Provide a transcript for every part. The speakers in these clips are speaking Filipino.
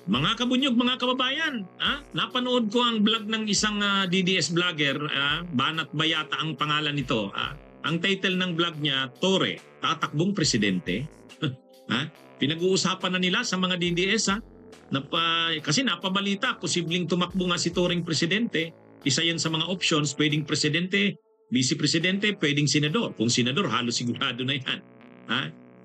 Mga kabunyog, mga kababayan, napanood ko ang vlog ng isang DDS vlogger, Banat Bayata ang pangalan nito. Ang title ng vlog niya, Torre, tatakbong presidente. Pinag-uusapan na nila sa mga DDS kasi napabalita, posibleng tumakbo nga si Toreng presidente. Isa yan sa mga options, pwedeng presidente, vice presidente, pwedeng senador. Kung senador, halos sigurado na yan.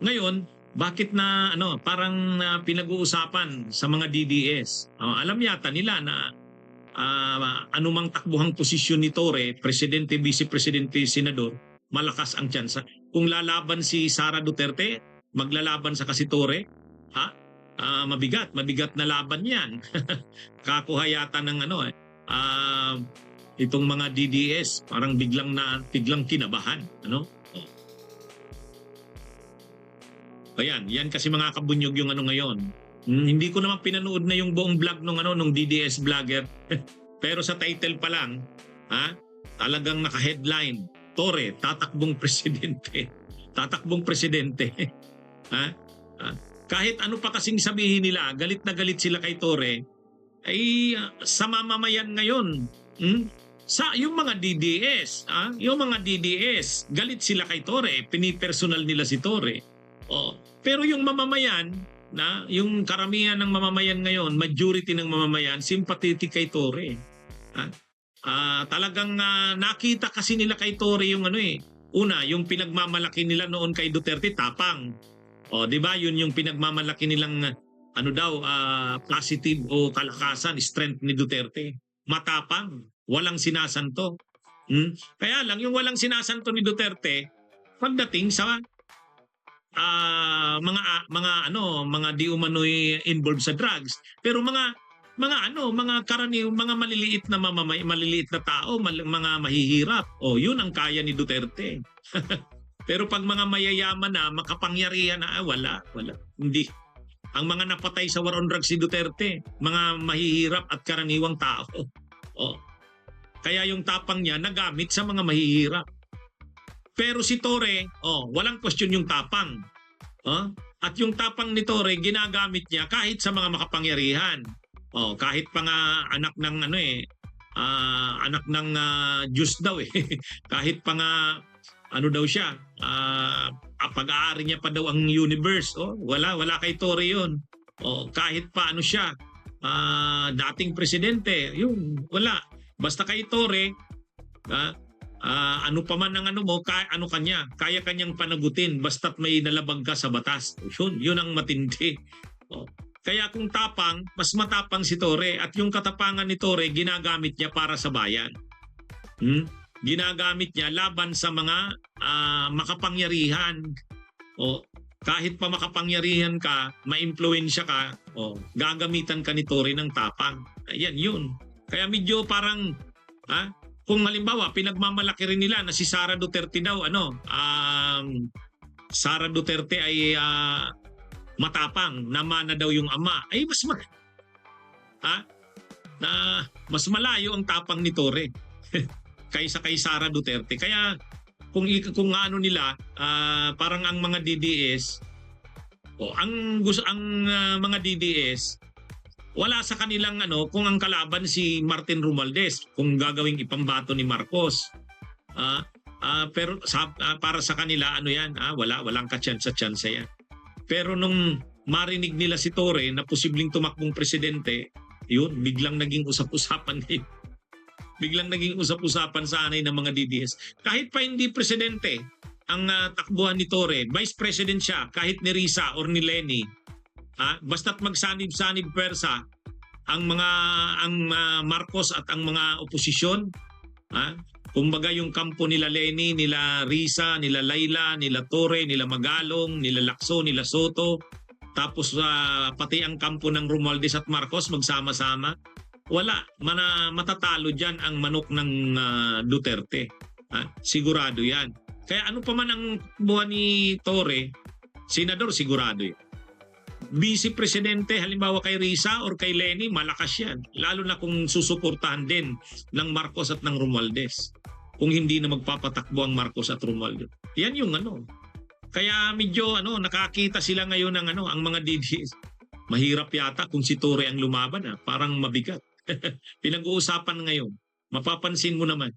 Ngayon, bakit na parang pinag-uusapan sa mga DDS? Alam yata nila na anumang takbuhang posisyon ni Torre, presidente, vice presidente, senador, malakas ang tsansa. Kung lalaban si Sara Duterte, maglalaban sa kasi Torre, mabigat na laban 'yan. Kakuha yata ng itong mga DDS, parang biglang kinabahan, Ayan, yan kasi mga kabunyog yung ngayon. Hindi ko naman pinanood na yung buong vlog nung DDS vlogger. Pero sa title pa lang, talagang naka-headline, Torre, tatakbong presidente. Tatakbong presidente. Kahit ano pa kasing sabihin nila, galit na galit sila kay Torre, ay sa mamamayan ngayon, sa yung mga DDS, galit sila kay Torre, pinipersonal nila si Torre. Pero yung mamamayan, yung karamihan ng mamamayan ngayon, majority ng mamamayan, sympathetic kay Torre. Talagang nakita kasi nila kay Torre yung una, yung pinagmamalaki nila noon kay Duterte, tapang. 'Di ba? Yun yung pinagmamalaki nilang positive o kalakasan, strength ni Duterte. Matapang, walang sinasanto. Kaya lang yung walang sinasanto ni Duterte pagdating sa mga di umano'y involved sa drugs, pero mga karaniwang mga maliliit na tao, mga mahihirap. Yun ang kaya ni Duterte. Pero pag mga mayayaman na, makapangyarihan na, wala. Hindi. Ang mga napatay sa war on drugs si Duterte, mga mahihirap at karaniwang tao. Kaya yung tapang niya nagamit sa mga mahihirap. Pero si Torre, walang question yung tapang. At yung tapang ni Torre, ginagamit niya kahit sa mga makapangyarihan. Kahit pa nga anak ng anak ng Diyos daw kahit pa nga daw siya, pag-aari niya pa daw ang universe. Wala kay Torre yun. Kahit pa siya, dating presidente, yun, wala. Basta kay Torre, ano pa man ang kaya kanyang panagutin basta't may nalabag ka sa batas. Yun ang matindi. Kaya kung tapang, mas matapang si Torre, at yung katapangan ni Torre ginagamit niya para sa bayan. Ginagamit niya laban sa mga makapangyarihan. Kahit pa makapangyarihan ka, maimpluwensya ka, gagamitan ka ni Torre ng tapang. Ayan yun. Kaya medyo parang kung halimbawa pinagmamalaki rin nila na si Sara Duterte daw Sara Duterte ay matapang, namana daw yung ama, ay mas malayo ang tapang ni Torre kaysa kay Sara Duterte. Kaya kung nila, parang ang mga DDS, ang mga DDS, wala sa kanilang kung ang kalaban si Martin Romualdez, kung gagawing ipambato ni Marcos. Pero para sa kanila walang katsansa yan. Pero nung marinig nila si Torre na posibleng tumakbong presidente, yun, biglang naging usap-usapan biglang naging usap-usapan sa anay ng mga DDS. Kahit pa hindi presidente ang takbuhan ni Torre, vice president siya, kahit ni Risa or ni Leni, basta't magsanib-sanib persa ang Marcos at ang mga oposisyon, kumbaga yung kampo nila Leni, nila Risa, nila Laila, nila Torre, nila Magalong, nila Lacson, nila Soto, tapos pati ang kampo ng Romualdez at Marcos magsama-sama, wala, matatalo dyan ang manok ng Duterte. Sigurado yan. Kaya ano pa man ang buwan ni Torre, senador sigurado yan. Vice Presidente, halimbawa kay Risa or kay Leni, malakas yan. Lalo na kung susuportahan din ng Marcos at ng Romualdez. Kung hindi na magpapatakbo ang Marcos at Romualdez. Yan yung Kaya medyo nakakita sila ngayon ng ang mga DDS. Mahirap yata kung si Torre ang lumaban, parang mabigat. Pinag-uusapan ngayon. Mapapansin mo naman.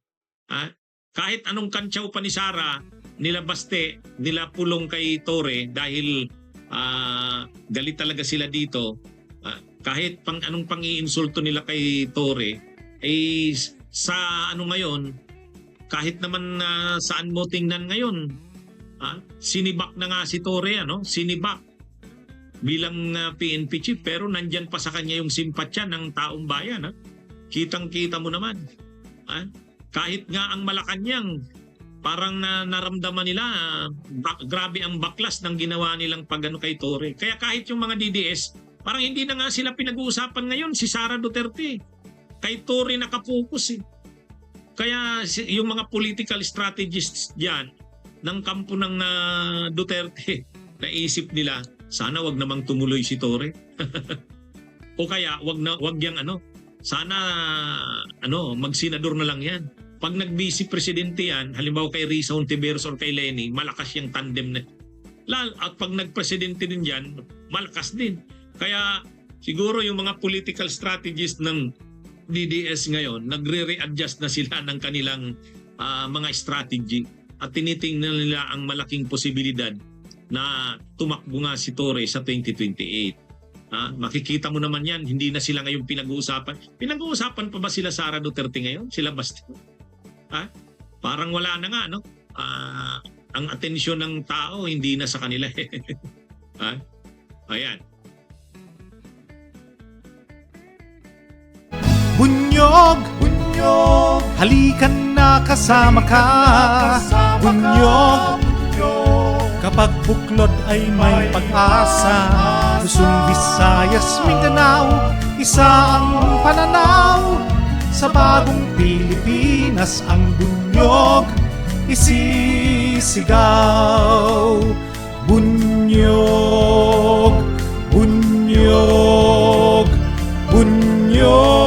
Kahit anong kantsaw pa ni Sara, nila Baste, nila pulong kay Torre dahil galit talaga sila dito. Kahit anong pang-iinsulto nila kay Torre, sa ano ngayon, kahit naman saan mo tingnan ngayon, sinibak na nga si Torre, sinibak bilang PNP chief, pero nandyan pa sa kanya yung simpatya ng taong bayan. Kitang-kita mo naman. Kahit nga ang Malacanang, parang naramdaman nila, grabe ang baklas ng ginawa nilang pagano kay Torre. Kaya kahit yung mga DDS, parang hindi na nga sila pinag-uusapan ngayon, si Sara Duterte. Kay Torre nakapokus. Kaya yung mga political strategists dyan, ng kampo ng Duterte, naisip nila, sana wag namang tumuloy si Torre. O kaya wag yang sana magsenador na lang yan. Pag nag-vice presidente yan, halimbawa kay Risa Hontiveros or kay Leni, malakas yung tandem na. At pag nag-presidente din yan, malakas din. Kaya siguro yung mga political strategists ng DDS ngayon, nagre-readjust na sila ng kanilang mga strategy at tinitingnan nila ang malaking posibilidad na tumakbo nga si Torre sa 2028. Makikita mo naman yan, hindi na sila ngayon pinag-uusapan. Pinag-uusapan pa ba sila Sara Duterte ngayon? Sila Baste? Parang wala na nga, ang atensyon ng tao hindi na sa kanila. Ayan. Bunyog, bunyog, halikan na kasama ka. Bunyog, kapag buklod ay may pag-asa. Luzon, Visayas, Mindanao, isa ang pananaw. Sa bagong Pilipinas ang bunyog isisigaw. Bunyog, bunyog, bunyog.